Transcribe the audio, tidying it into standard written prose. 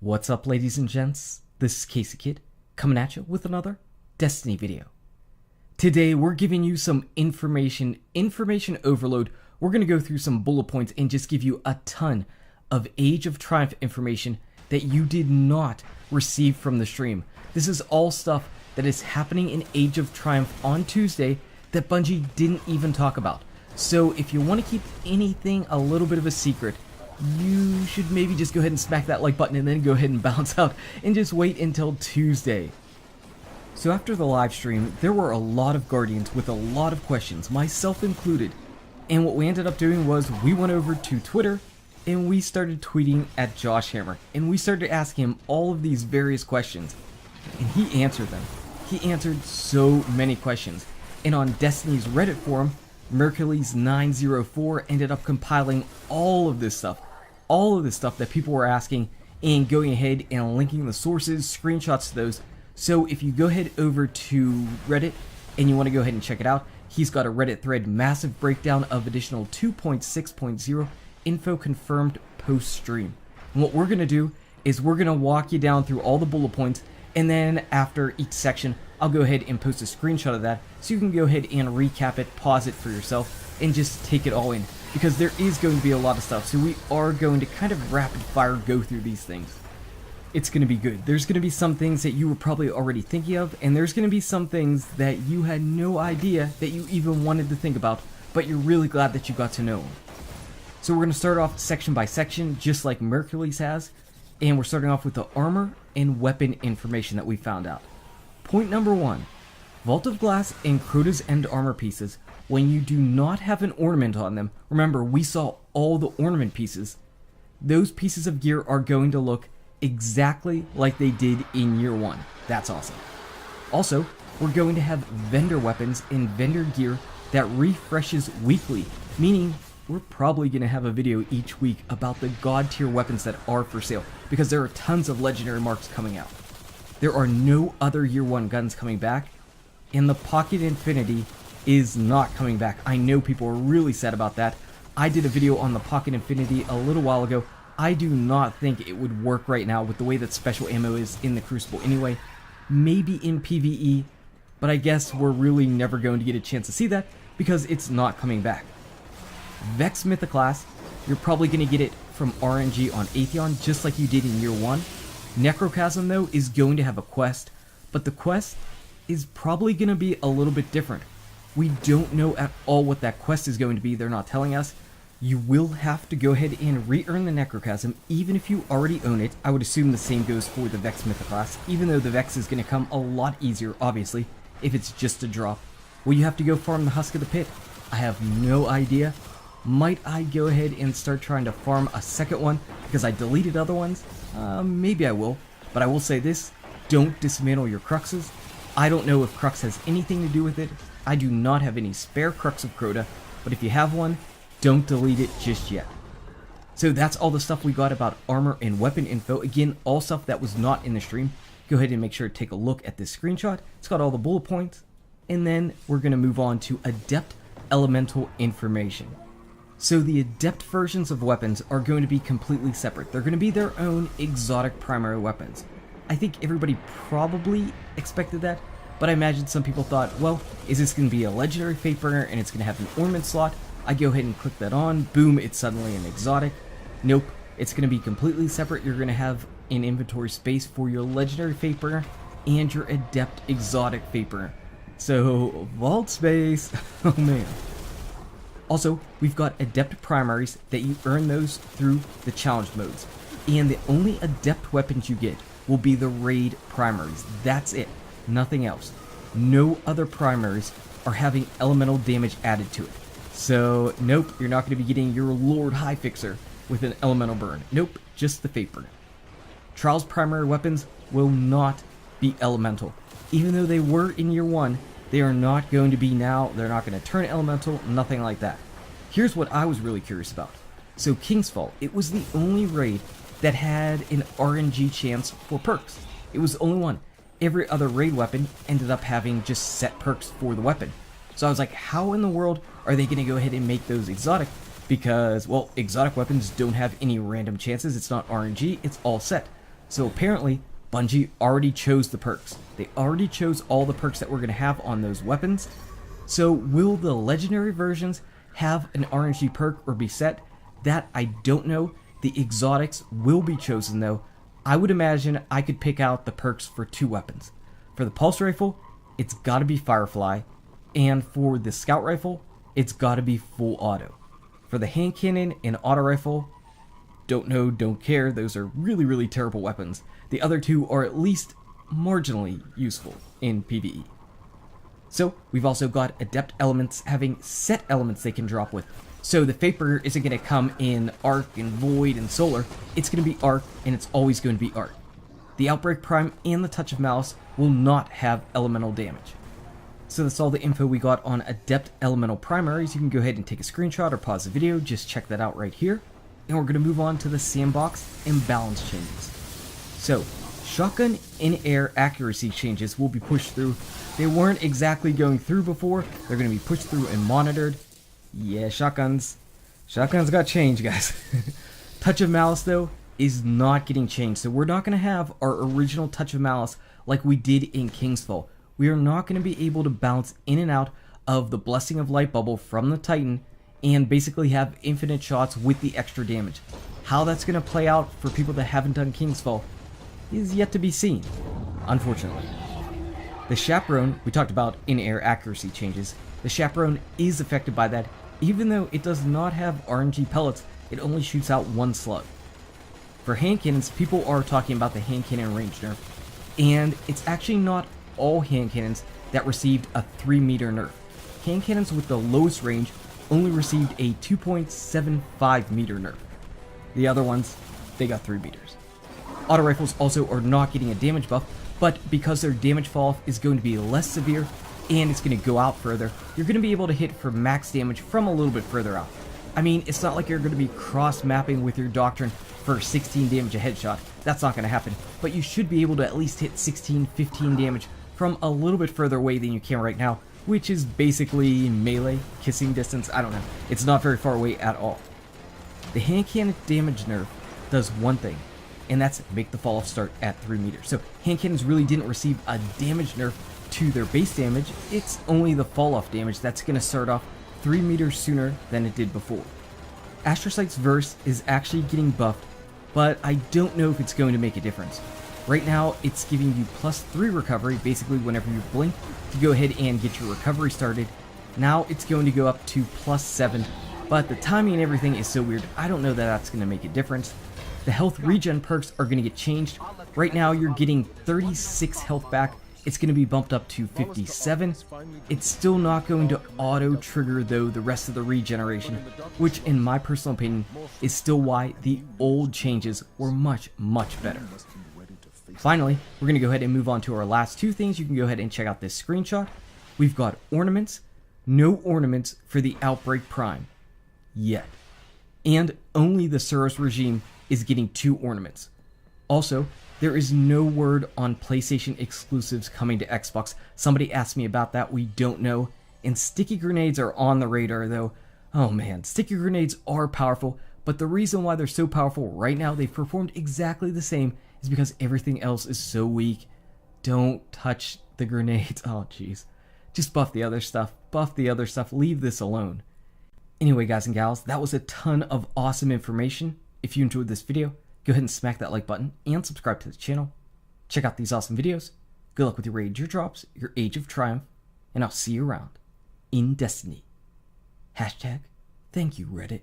What's up, ladies and gents? This is KSigKid coming at you with another Destiny video. Today we're giving you some information overload. We're going to go through some bullet points and just give you a ton of Age of Triumph information that you did not receive from the stream. This is all stuff that is happening in Age of Triumph on Tuesday that Bungie didn't even talk about. So if you want to keep anything a little bit of a secret, you should maybe just go ahead and smack that like button and then go ahead and bounce out and just wait until Tuesday. So after the live stream, there were a lot of Guardians with a lot of questions, myself included. And what we ended up doing was we went over to Twitter and we started tweeting at Josh Hammer. And we started asking him all of these various questions. And he answered them. He answered so many questions. And on Destiny's Reddit forum, Mercules904 ended up compiling all of this stuff that people were asking and going ahead and linking the sources, screenshots to those. So if you go ahead over to Reddit and you want to go ahead and check it out, he's got a Reddit thread, massive breakdown of additional 2.6.0 info confirmed post-stream. And what we're going to do is we're going to walk you down through all the bullet points, and then after each section, I'll go ahead and post a screenshot of that so you can go ahead and recap it, pause it for yourself, and just take it all in. Because there is going to be a lot of stuff, so we are going to kind of rapid fire go through these things. It's going to be good. There's going to be some things that you were probably already thinking of, and there's going to be some things that you had no idea that you even wanted to think about, but you're really glad that you got to know them. So we're going to start off section by section, just like Mercules has, and we're starting off with the armor and weapon information that we found out. Point number 1. Vault of Glass and Crota's End armor pieces, when you do not have an ornament on them, remember we saw all the ornament pieces, those pieces of gear are going to look exactly like they did in year 1. That's awesome. Also, we're going to have vendor weapons and vendor gear that refreshes weekly, meaning we're probably going to have a video each week about the god tier weapons that are for sale, because there are tons of legendary marks coming out. There are no other year 1 guns coming back, and the Pocket Infinity is not coming back. I know people are really sad about that. I did a video on the Pocket Infinity a little while ago. I do not think it would work right now with the way that special ammo is in the Crucible anyway. Maybe in PvE, but I guess we're really never going to get a chance to see that because it's not coming back. Vex Mythoclast, you're probably going to get it from RNG on Atheon just like you did in year 1. Necrochasm though is going to have a quest, but the quest is probably going to be a little bit different. We don't know at all what that quest is going to be. They're not telling us. You will have to go ahead and re-earn the Necrochasm even if you already own it. I would assume the same goes for the Vex Mythoclast, even though the Vex is going to come a lot easier, obviously, if it's just a drop. Will you have to go farm the Husk of the Pit? I have no idea. Might I go ahead and start trying to farm a second one because I deleted other ones? Maybe I will, but I will say this, don't dismantle your Cruxes. I don't know if Crux has anything to do with it. I do not have any spare Crux of Crota, but if you have one, don't delete it just yet. So that's all the stuff we got about armor and weapon info. Again, all stuff that was not in the stream. Go ahead and make sure to take a look at this screenshot. It's got all the bullet points. And then we're going to move on to Adept Elemental information. So the Adept versions of weapons are going to be completely separate. They're going to be their own exotic primary weapons. I think everybody probably expected that, but I imagine some people thought, well, is this going to be a legendary Fatebringer and it's going to have an ornament slot? I go ahead and click that on, boom, it's suddenly an exotic. Nope, it's going to be completely separate. You're going to have an inventory space for your legendary Fatebringer and your Adept exotic Fatebringer. So, vault space, oh man. Also, we've got Adept primaries that you earn those through the challenge modes. And the only Adept weapons you get will be the raid primaries. That's it. Nothing else. No other primaries are having elemental damage added to it. So, nope, you're not going to be getting your Lord High Fixer with an elemental burn. Nope, just the Fatebringer. Trials primary weapons will not be elemental. Even though they were in year 1, they are not going to be now. They're not going to turn elemental, nothing like that. Here's what I was really curious about. So King's Fall, it was the only raid that had an RNG chance for perks. It was the only one. Every other raid weapon ended up having just set perks for the weapon. So I was like, how in the world are they going to go ahead and make those exotic? Because, well, exotic weapons don't have any random chances. It's not RNG, it's all set. So apparently, Bungie already chose the perks. They already chose all the perks that we're going to have on those weapons. So will the legendary versions have an RNG perk or be set? That I don't know. The exotics will be chosen though. I would imagine I could pick out the perks for 2 weapons. For the pulse rifle, it's got to be Firefly, and for the scout rifle, it's got to be full auto. For the hand cannon and auto rifle, don't know, don't care, those are really terrible weapons. The other 2 are at least marginally useful in PvE. So we've also got Adept Elements having set elements they can drop with. So the Faper isn't going to come in Arc and Void and Solar, it's going to be Arc, and it's always going to be Arc. The Outbreak Prime and the Touch of Malice will not have elemental damage. So that's all the info we got on Adept Elemental Primaries. You can go ahead and take a screenshot or pause the video, just check that out right here. And we're going to move on to the Sandbox and Balance changes. So, shotgun in-air accuracy changes will be pushed through. They weren't exactly going through before, they're going to be pushed through and monitored. Yeah, shotguns got changed, guys. Touch of Malice, though, is not getting changed. So we're not going to have our original Touch of Malice like we did in Kingsfall. We are not going to be able to bounce in and out of the Blessing of Light bubble from the Titan and basically have infinite shots with the extra damage. How that's going to play out for people that haven't done Kingsfall is yet to be seen, unfortunately. The Chaperone, we talked about in-air accuracy changes. The Chaperone is affected by that. Even though it does not have RNG pellets, it only shoots out 1 slug. For hand cannons, people are talking about the hand cannon range nerf, and it's actually not all hand cannons that received a 3 meter nerf. Hand cannons with the lowest range only received a 2.75 meter nerf. The other ones, they got 3 meters. Auto rifles also are not getting a damage buff, but because their damage fall off is going to be less severe and it's going to go out further, you're going to be able to hit for max damage from a little bit further out. I mean, it's not like you're going to be cross-mapping with your Doctrine for 16 damage a headshot. That's not going to happen, but you should be able to at least hit 16, 15 damage from a little bit further away than you can right now, which is basically melee, kissing distance, I don't know. It's not very far away at all. The hand cannon damage nerf does one thing, and that's make the fall off start at 3 meters. So hand cannons really didn't receive a damage nerf to their base damage, it's only the fall off damage that's going to start off 3 meters sooner than it did before. Astrocyte's Verse is actually getting buffed, but I don't know if it's going to make a difference. Right now, it's giving you +3 recovery, basically whenever you blink, to go ahead and get your recovery started. Now it's going to go up to +7, but the timing and everything is so weird, I don't know that that's going to make a difference. The health regen perks are going to get changed. Right now, you're getting 36 health back. It's going to be bumped up to 57. It's still not going to auto-trigger, though, the rest of the regeneration, which, in my personal opinion, is still why the old changes were much better. Finally, we're going to go ahead and move on to our last 2 things. You can go ahead and check out this screenshot. We've got ornaments. No ornaments for the Outbreak Prime. Yet. And only the Suros regime is getting 2 ornaments. Also, there is no word on PlayStation exclusives coming to Xbox. Somebody asked me about that, we don't know. And sticky grenades are on the radar though. Oh man, sticky grenades are powerful, but the reason why they're so powerful right now, they've performed exactly the same, is because everything else is so weak. Don't touch the grenades. Oh jeez. Just buff the other stuff. Buff the other stuff. Leave this alone. Anyway, guys and gals, that was a ton of awesome information. If you enjoyed this video, go ahead and smack that like button and subscribe to the channel. Check out these awesome videos. Good luck with your raid, your drops, your Age of Triumph, and I'll see you around in Destiny. #ThankYou Reddit.